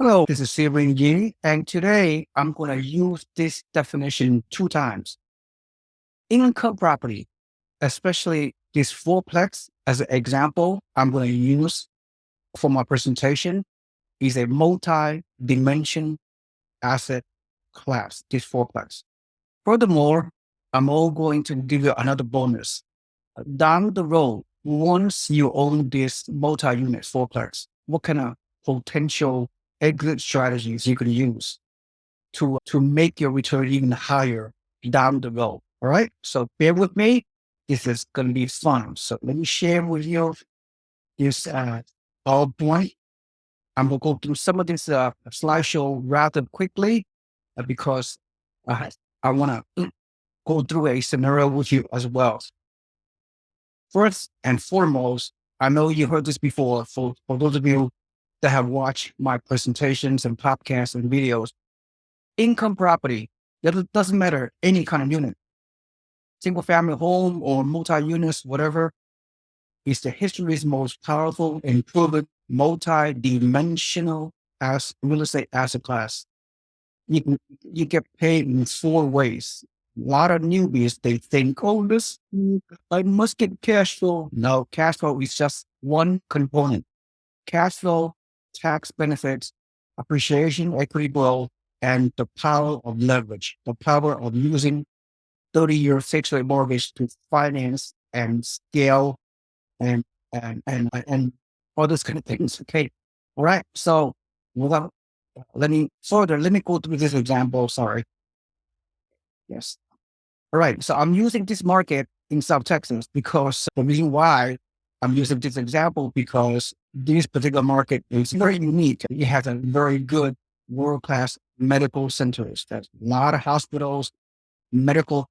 Hello, this is Seewing Yee, and today I'm going to use this definition two times. Income property, especially this fourplex as an example I'm going to use for my presentation, is a multi-dimension asset class, this fourplex. Furthermore, I'm all going to give you another bonus. Down the road, once you own this multi-unit fourplex, what kind of potential exit strategies you can use to make your return even higher down the road. All right. So bear with me. This is going to be fun. So let me share with you this PowerPoint. I'm going to go through some of this slideshow rather quickly because I want to go through a scenario with you as well. First and foremost, I know you heard this before. For those of you that have watched my presentations and podcasts and videos, income property, that doesn't matter any kind of unit, single family home or multi-units, whatever, is the history's most powerful and proven multi-dimensional as real estate asset class. You get paid in four ways. A lot of newbies, they think, oh, I must get cash flow. No, cash flow is just one component. Cash flow, tax benefits, appreciation, equity growth, and the power of leverage, the power of using 30-year fixed rate mortgage to finance and scale and all those kind of things. Okay. All right. So without let me go through this example. Sorry. Yes. All right. So I'm using this market in South Texas because the reason why I'm using this example because this particular market is very unique. It has a very good world-class medical centers. There's a lot of hospitals, medical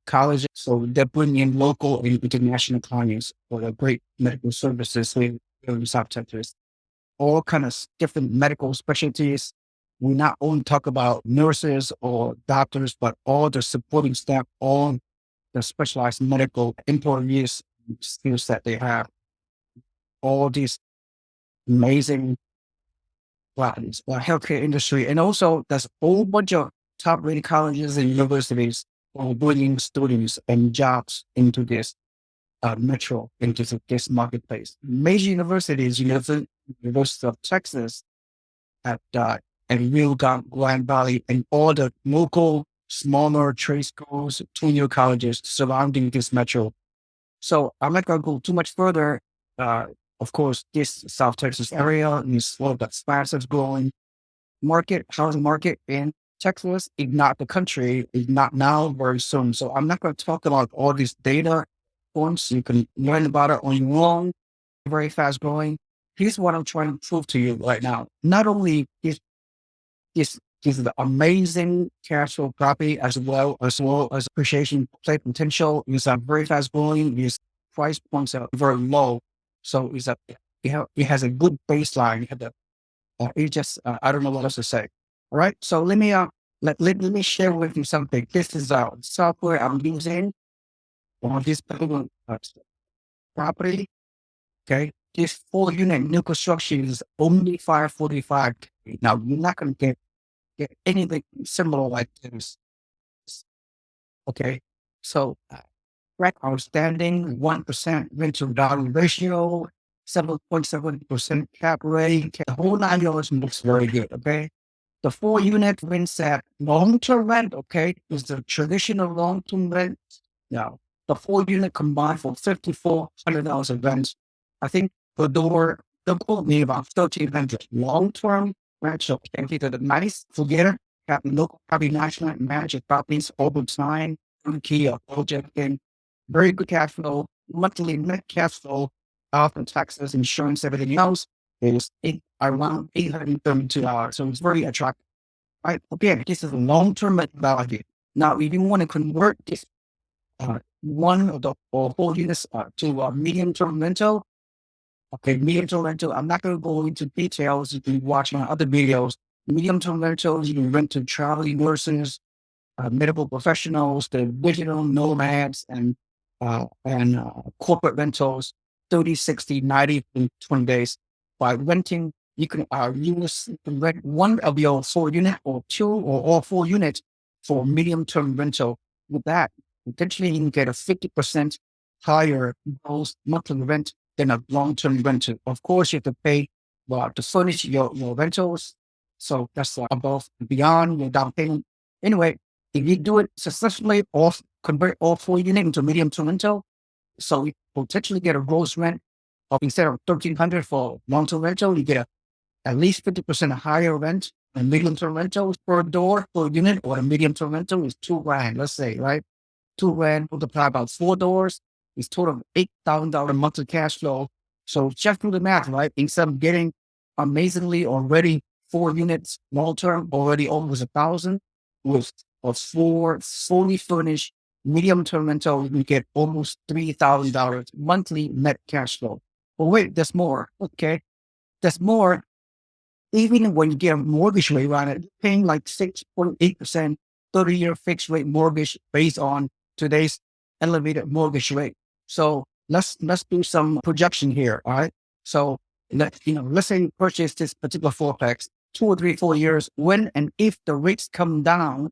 colleges. So they're bringing in local and international clients for the great medical services here in South Texas. All kind of different medical specialties. We not only talk about nurses or doctors, but all the supporting staff, all the specialized medical employees, skills that they have, all these amazing bodies, healthcare industry. And also there's a whole bunch of top rated colleges and universities for bringing students and jobs into this metro, into this marketplace. Major universities, University of Texas at and Rio Grande Valley, and all the local smaller trade schools, 2-year colleges surrounding this metro. So I'm not going to go too much further. Of course, this South Texas area is one of the fastest growing housing market in Texas, if not the country, if not now, very soon. So I'm not going to talk about all these data points. You can learn about it on your own. Very fast growing. Here's what I'm trying to prove to you right now. Not only is the amazing cash flow property as appreciation play potential is very fast growing. Its price points are very low, so it has a good baseline. It just I don't know what else to say. All right, so let me share with you something. This is software I'm using on this particular property. Okay, this 4-unit new construction is only 545. Now you're not going to get anything similar like this. Okay. So, rent outstanding, 1% rental value ratio, 7.7% cap rate. The whole 9 yards looks very good. Okay. The 4-unit rents at long-term rent. Okay. Is the traditional long-term rent. Now, the 4-unit combined for $5,400 of rent. I think the door, they'll quote me about 1,300 long-term rent. So, can get the nice together. Have local property management, manage properties over time, turnkey or project in very good cash flow, monthly net cash flow after taxes, insurance, everything else is around $832. So it's very attractive. Right? Again, this is a long-term methodology. Now, if you want to convert this one of the or 4 units to a medium-term rental, okay, medium-term rental, I'm not going to go into details. You can watch my other videos. Medium-term rentals, you can rent to traveling nurses, medical professionals, the digital nomads, and corporate rentals, 30, 60, 90, and 20 days. By renting You can use rent one of your 4 unit or two or all 4 units for medium term rental. With that, potentially you can get a 50% higher gross monthly rent than a long term rental. Of course, you have to pay to furnish your rentals. So that's above and beyond your down payment. Anyway, if you do it successfully or convert all 4 units into medium term rental, so you potentially get a gross rent of instead of 1,300 for long term rental, you get at least 50% higher rent. And medium term rental per door per unit, or a medium term rental is 2 grand, let's say, right? 2 grand multiplied by 4 doors is total of $8,000 monthly cash flow. So just do the math, right? Instead of getting amazingly already 4 units long term, already almost 1,000, with a four fully furnished medium term rental, you get almost $3,000 monthly net cash flow. But wait, there's more. Okay. There's more. Even when you get a mortgage rate on it, paying like 6.8%, 30-year fixed rate mortgage based on today's elevated mortgage rate. So let's do some projection here. All right. So let's say you purchase this particular fourplex 2 or 3, 4 years, when and if the rates come down,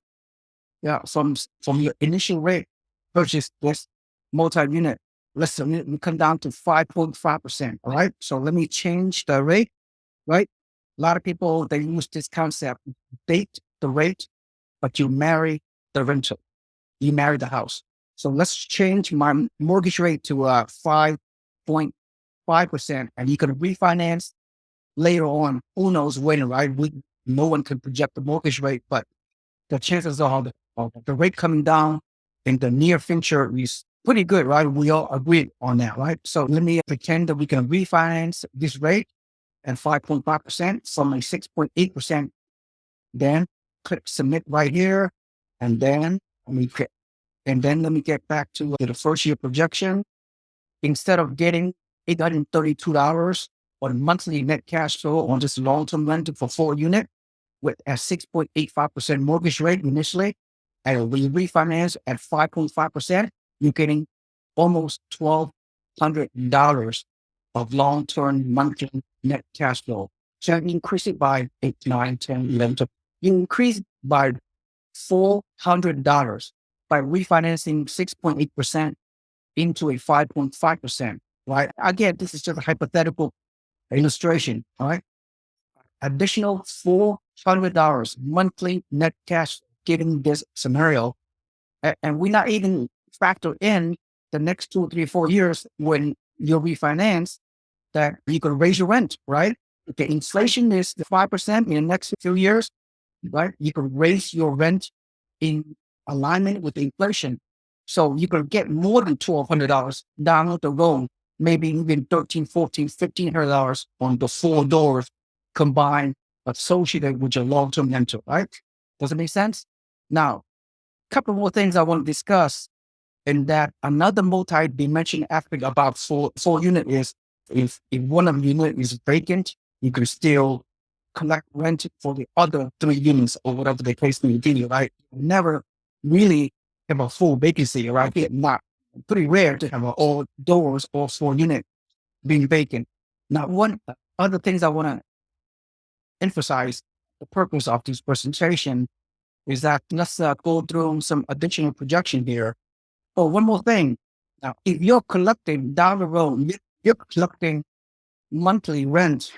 yeah, from your initial rate, purchase this multi-unit. Let's say we come down to 5.5%. All right. So let me change the rate, right? A lot of people, they use this concept, date the rate, but you marry the rental, you marry the house. So let's change my mortgage rate to 5.5%, and you can refinance later on. Who knows when, right? No one can project the mortgage rate, but the chances are of the rate coming down in the near future is pretty good, right? We all agree on that, right? So let me pretend that we can refinance this rate and 5.5% from a 6.8%. Then click submit right here. And then let me get back to the first year projection. Instead of getting $832 on monthly net cash flow on this long-term rental for 4 unit with a 6.85% mortgage rate initially, and we refinance at 5.5%, you're getting almost $1,200 of long-term monthly net cash flow. So you increase it by 8, 9, 10, 11. You increase by $400 by refinancing 6.8% into a 5.5%, right? Again, this is just a hypothetical illustration, all right? Additional $400 monthly net cash given this scenario. And we not even factor in the next 2, 3, 4 years when you refinance that you can raise your rent, right? If the inflation is 5% in the next few years, right? You can raise your rent in alignment with the inflation. So you can get more than $1,200 down the road, maybe even $1,300, $1,400, $1,500 on the 4 doors combined associated with your long-term rental, right? Does it make sense? Now, a couple more things I want to discuss, and that another multi-dimensional aspect about four unit is if one of the unit is vacant, you can still collect rent for the other 3 units or whatever the case may be, right? Never really have a full vacancy, right? It's not pretty rare to have all doors, all 4 unit being vacant. Now, one other things I want to emphasize, the purpose of this presentation is that let's go through some additional projection here. Oh, one more thing. Now, if you're collecting down the road, you're collecting monthly rent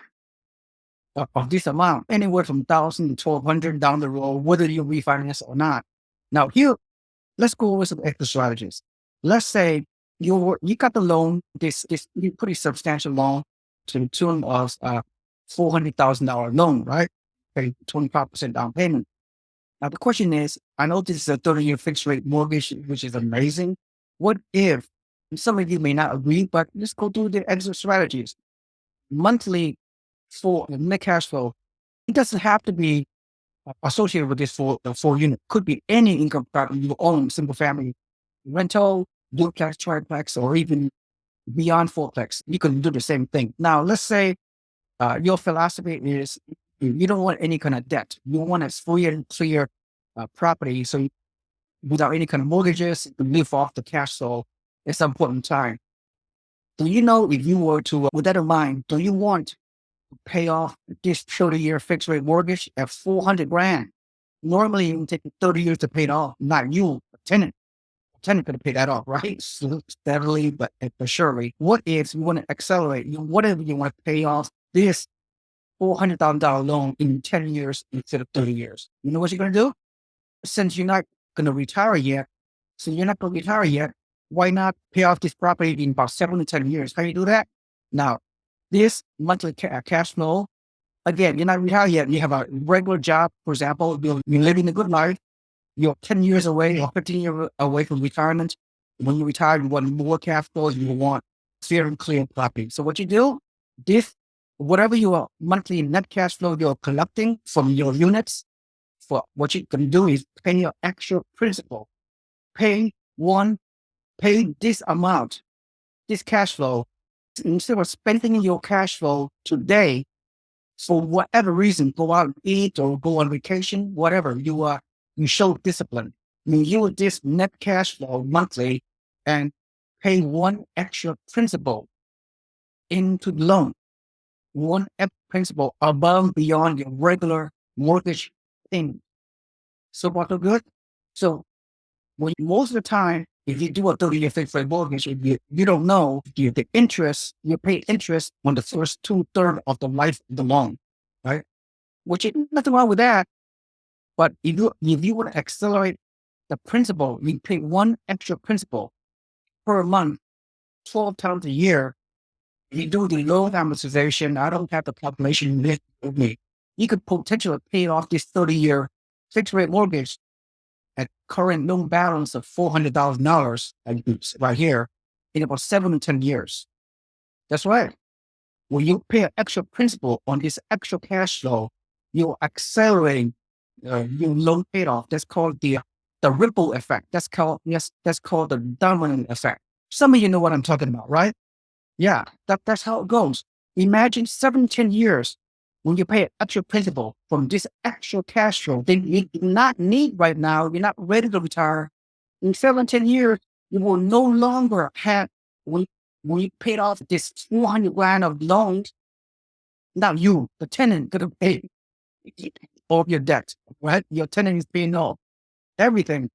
of this amount, anywhere from 1,000 to 1,200 down the road, whether you refinance or not. Now, here, let's go over some extra strategies. Let's say you got the loan, this pretty substantial loan to the tune of $400,000 loan, right? Pay 25% down payment. Now, the question is, I know this is a 30-year fixed rate mortgage, which is amazing. What if, and some of you may not agree, but let's go through the exit strategies. Monthly for net cash flow, it doesn't have to be associated with this 4 unit. Could be any income property you own, single family rental, duplex, triplex, or even beyond fourplex. You can do the same thing. Now, let's say your philosophy is you don't want any kind of debt. You want a free and clear property. So without any kind of mortgages, you can live off the cash flow at some point in time. Do you know, if you were to, with that in mind, do you want pay off this 30-year fixed rate mortgage at 400 grand. Normally, it would take 30 years to pay it off, not you, a tenant. Tenant going to pay that off, right? Steadily, but surely. What if you want to accelerate? Whatever you want to pay off this $400,000 loan in 10 years instead of 30 years. You know what you're going to do? Since you're not going to retire yet, why not pay off this property in about 7 to 10 years? How do you do that? Now, this monthly cash flow, again, you're not retired yet. You have a regular job, for example, you're living a good life. You're 10 years away or 15 years away from retirement. When you retire, you want more cash flows, you want fair and clear property. So what you do, whatever your monthly net cash flow you're collecting from your units, for what you can do is pay your actual principal. Pay this amount, this cash flow, instead of spending your cash flow today for whatever reason, go out and eat or go on vacation, whatever, you show discipline. I mean, use this net cash flow monthly and pay one extra principal into the loan, one extra principal above and beyond your regular mortgage payment. So far, so good. So most of the time, if you do a 30-year fixed rate mortgage, you don't know you pay interest on the first 2/3 of the life of the loan, right? Which is nothing wrong with that. But if you want to accelerate the principal, you pay one extra principal per month, 12 times a year. You do the loan amortization. I don't have the calculation with me. You could potentially pay off this 30-year fixed rate mortgage at current loan balance of $400,000 right here in about 7 to 10 years. That's right. When you pay an extra principal on this extra cash flow, you're accelerating your loan paid off. That's called the ripple effect. That's called the dominant effect. Some of you know what I'm talking about, right? Yeah, that's how it goes. Imagine 7 to 10 years when you pay an extra principal from this extra cash flow that you do not need right now. You're not ready to retire. In 7 to 10 years, you will no longer have, when you paid off this 400 grand of loans, not you, the tenant, going to pay all of your debt, right? Your tenant is paying off everything.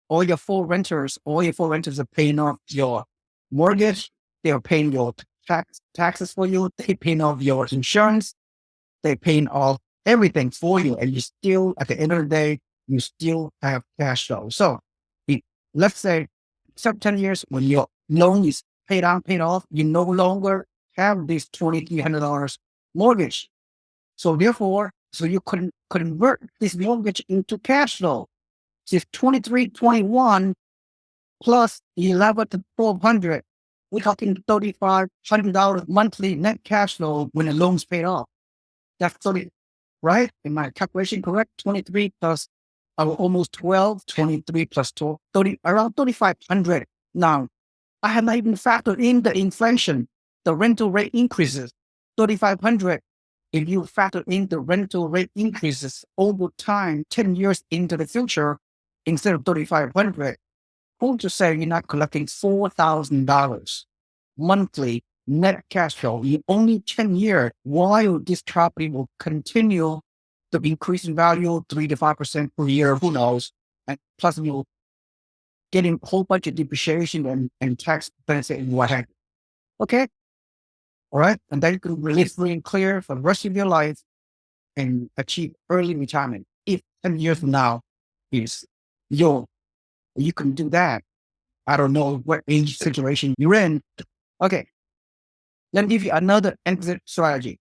All your four renters are paying off your mortgage. They are paying your taxes for you. They paying off your insurance. They paying off everything for you. And you still, at the end of the day, you still have cash flow. So let's say 10 years when your loan is paid off, you no longer have this $2,300 mortgage. So therefore, you couldn't convert this mortgage into cash flow. So if 2321 plus 11 to 1200, we're talking $3,500 monthly net cash flow when the loan's paid off. That's 30, right? Am my calculation correct? 23 plus almost 12, 23 plus 12, 30, around 3,500. Now, I have not even factored in the inflation, the rental rate increases, 3,500. If you factor in the rental rate increases over time, 10 years into the future, instead of 3,500, who's to say you're not collecting $4,000 monthly net cash flow in only 10 years, while this property will continue to increase in value 3 to 5% per year, who knows? And plus you'll getting a whole bunch of depreciation and tax benefit and what have you. Okay? All right. And then you can live free and clear for the rest of your life and achieve early retirement. If 10 years from now is you can do that. I don't know what age situation you're in. Okay. Let me give you another exit strategy.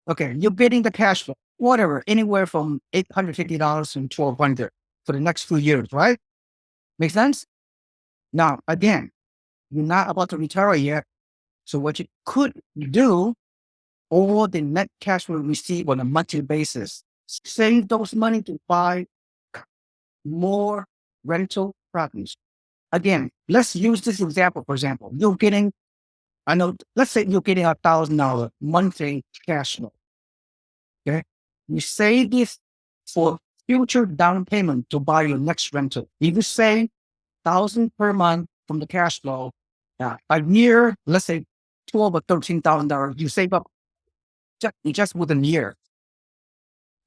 Okay. You're getting the cash flow, whatever, anywhere from $850 to $1,200 for the next few years, right? Make sense? Now, again, you're not about to retire yet. So what you could do, all the net cash flow you receive on a monthly basis, save those money to buy more rental properties. Again, let's use this example. For example, let's say you're getting $1,000 monthly cash flow. Okay. You save this for future down payment to buy your next rental. If you save $1,000 per month from the cash flow, a year, let's say $12,000 or $13,000, you save up just within a year,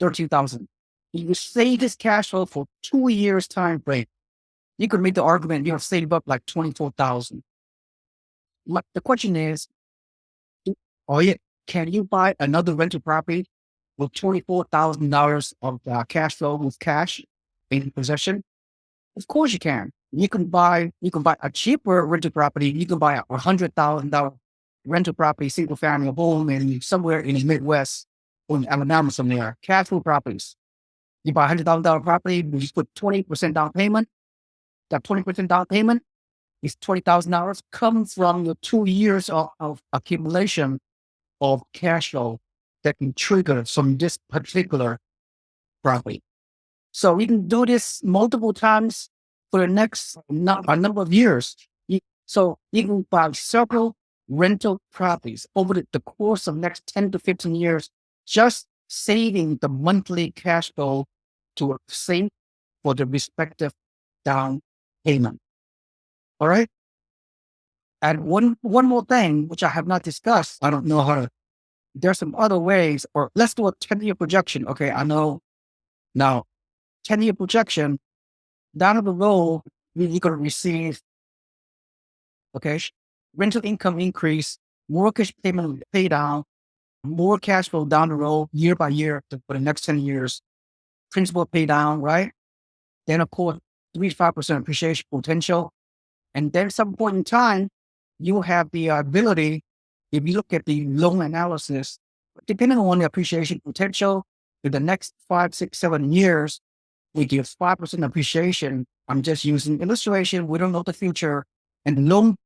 13,000. You save this cash flow for 2 years time frame. You could make the argument you have saved up like 24,000. The question is, oh yeah, can you buy another rental property with $24,000 of cash flow with cash in possession? Of course you can. You can buy a cheaper rental property. You can buy a $100,000 rental property, single family home in somewhere in the Midwest or in Alabama somewhere. Cash flow properties. You buy $100,000 property, you put 20% down payment. That 20% down payment is $20,000 comes from your 2 years of accumulation of cash flow that can trigger from this particular property. So we can do this multiple times for the next a number of years. So you can buy several rental properties over the course of next 10 to 15 years, just saving the monthly cash flow to save for the respective down payment. All right. And one more thing, which I have not discussed, I don't know how to, there's some other ways, or let's do a 10-year projection. Okay. I know now 10-year projection down the road, you're going to receive, okay, rental income increase, mortgage payment pay down, more cash flow down the road, year by year for the next 10 years, principal pay down, right? Then of course, 3 to 5% appreciation potential. And then some point in time, you have the ability, if you look at the loan analysis, depending on the appreciation potential, in the next 5, 6, 7 years, we give 5% appreciation. I'm just using illustration. We don't know the future. And loan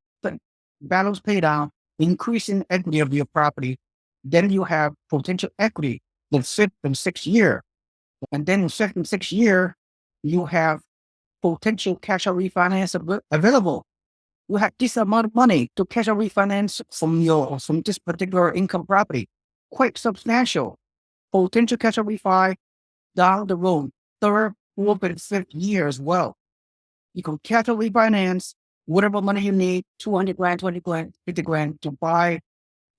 balance pay down, increasing equity of your property. Then you have potential equity in 5th and 6th year. And then in 5th and 6th year, you have potential cash out refinance available. You have this amount of money to cash out refinance from this particular income property. Quite substantial. Potential cash out refi down the road, 3rd, 4th, and 5th year as well. You can cash out refinance whatever money you need, 200 grand, 20 grand, 50 grand to buy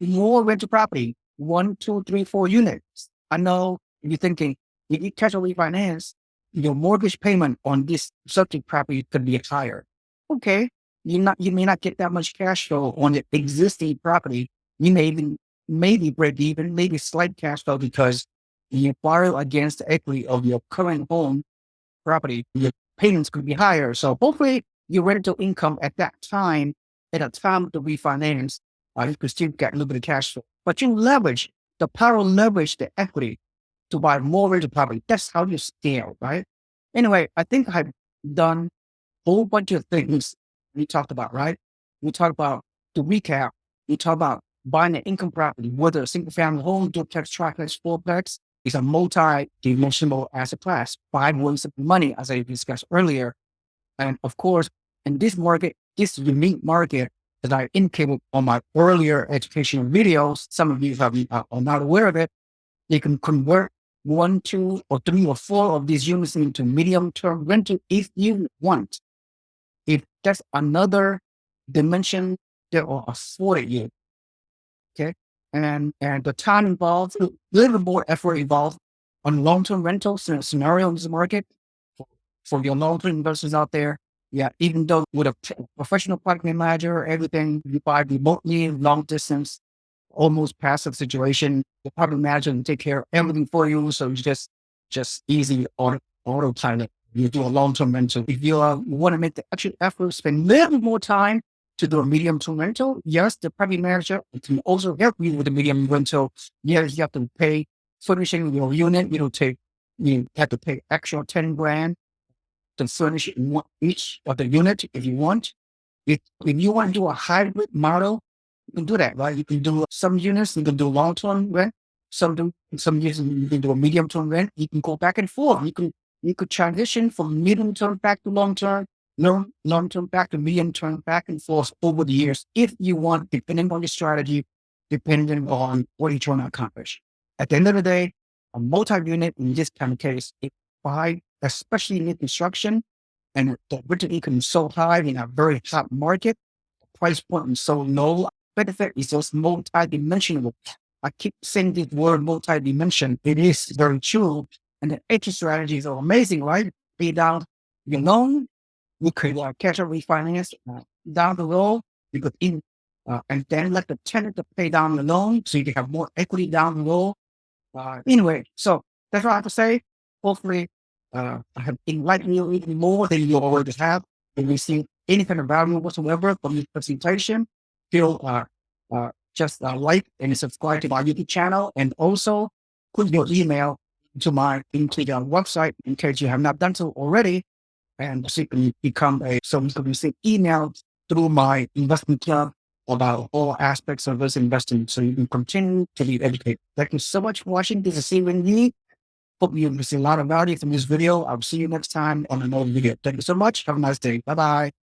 more rental property, 1, 2, 3, 4 units. I know you're thinking, if you cash out refinance, your mortgage payment on this subject property could be higher. Okay. You may not get that much cash flow on the existing property. You may even maybe break even, maybe slight cash flow because you borrow against the equity of your current home property. Your payments could be higher. So hopefully your rental income at that time, at a time of the refinance, you could still get a little bit of cash flow. But you leverage the power, leverage the equity to buy more rental property. That's how you scale, right? Anyway, I think I've done a whole bunch of things we talked about, right? We talked about, to recap, we talked about buying an income property, whether a single family home, duplex, triplex, fourplex, is a multi-dimensional asset class. 5 ways of money, as I discussed earlier. And of course, in this market, this unique market that I indicated on my earlier educational videos, some of you are not aware of it. You can convert 1, 2, or 3, or 4 of these units into medium-term rental if you want. If that's another dimension that will afford you, okay? And the time involved, a little bit more effort involved on long-term rental scenario in this market for your long-term investors out there. Yeah, even though with a professional property manager, everything you buy remotely, long distance, almost passive situation, the property manager can take care of everything for you. So it's just easy autopilot. You do a long-term rental. If you want to make the extra effort, spend a little more time to do a medium-term rental, yes, the property manager can also help you with the medium rental. Yes, you have to pay furnishing your unit. You have to pay extra 10 grand to furnish each of the unit if you want. If you want to do a hybrid model, you can do that, right? You can do some units, you can do long-term rent. Some units you can do a medium-term rent. You can go back and forth. You could transition from medium-term back to long-term, long-term back to medium-term, back and forth over the years if you want, depending on your strategy, depending on what you're trying to accomplish. At the end of the day, a multi-unit in this kind of case, especially in construction, and the rental income is so high in a very hot market, the price point is so low. Benefit is just multi-dimensional. I keep saying this word multi-dimension. It is very true. And the exit strategies are amazing, right? Pay down your loan, you could cash out refinance down the road. You could and then let the tenant to pay down the loan so you can have more equity down the road. Anyway, so that's what I have to say. Hopefully, I have enlightened you even more than you already have. If you see any kind of value whatsoever from this presentation, feel just like and subscribe to my YouTube channel, and also put your email into the website in case you have not done so already, and so you can so you can receive email through my investment club about all aspects of this investing, so you can continue to be educated. Thank you so much for watching. This is Seewing Yee. Hope you receive a lot of value from this video. I'll see you next time on another video. Thank you so much. Have a nice day. Bye bye.